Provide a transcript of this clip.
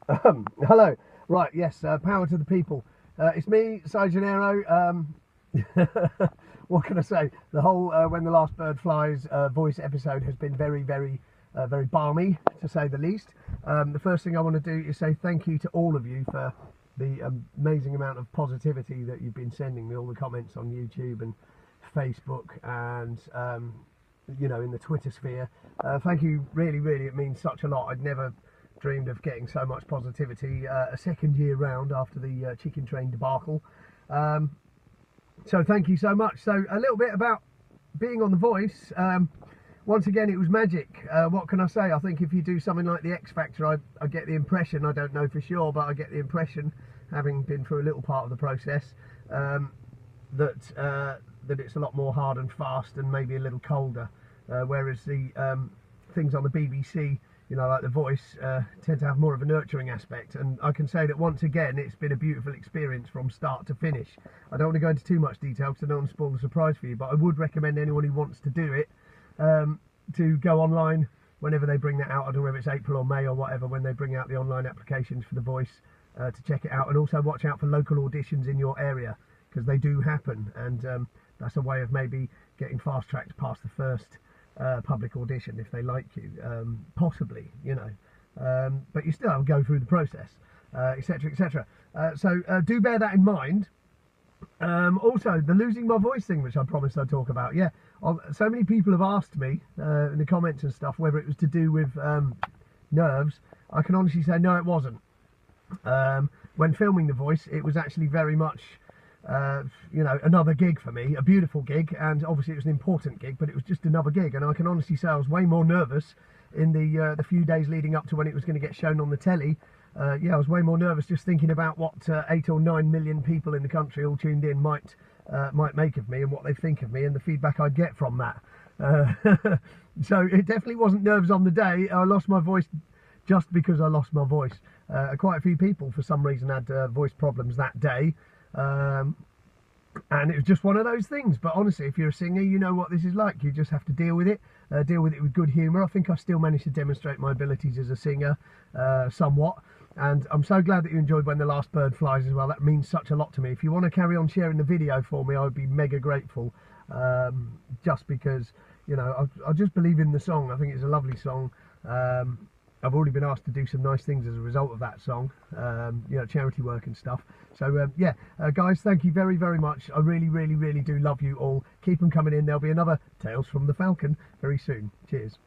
Hello. Right, yes, power to the people. It's me, Genaro. What can I say? The whole When the Last Bird Flies voice episode has been very balmy, to say the least. The first thing I want to do is say thank you to all of you for the amazing amount of positivity that you've been sending me, all the comments on YouTube and Facebook and, in the Twitter sphere. Thank you, really, it means such a lot. I'd never dreamed of getting so much positivity a second year round after the chicken train debacle. So thank you so much. So a little bit about being on The Voice. Once again, it was magic. What can I say? I think if you do something like the X Factor, I get the impression, I don't know for sure, but I get the impression, having been through a little part of the process, that it's a lot more hard and fast and maybe a little colder. Whereas the things on the BBC, like The Voice, tend to have more of a nurturing aspect. And I can say that once again, it's been a beautiful experience from start to finish. I don't want to go into too much detail because I don't want to spoil the surprise for you, but I would recommend anyone who wants to do it to go online whenever they bring that out. I don't know whether it's April or May or whatever, when they bring out the online applications for The Voice, to check it out. And also watch out for local auditions in your area, because they do happen, and that's a way of maybe getting fast-tracked past the first public audition if they like you, possibly, but you still have to go through the process, etc. So do bear that in mind. Also, the losing my voice thing, which I promised I'd talk about. Yeah, so many people have asked me in the comments and stuff whether it was to do with nerves. I can honestly say no, it wasn't. When filming The Voice, it was actually very much another gig for me, a beautiful gig, and obviously it was an important gig, but it was just another gig. And I can honestly say I was way more nervous in the few days leading up to when it was going to get shown on the telly. I was way more nervous just thinking about what 8 or 9 million people in the country all tuned in might make of me and what they think of me and the feedback I'd get from that. So it definitely wasn't nerves on the day. I lost my voice just because I lost my voice. Quite a few people for some reason had voice problems that day. And it was just one of those things. But honestly, if you're a singer, you know what this is like. You just have to deal with it with good humour. I think I still managed to demonstrate my abilities as a singer somewhat, and I'm so glad that you enjoyed When the Last Bird Flies as well. That means such a lot to me. If you want to carry on sharing the video for me, I would be mega grateful, just because I just believe in the song. I think it's a lovely song. I've already been asked to do some nice things as a result of that song, charity work and stuff. So guys, thank you very much. I really do love you all. Keep them coming in. There'll be another Tales from the Falcon very soon. Cheers.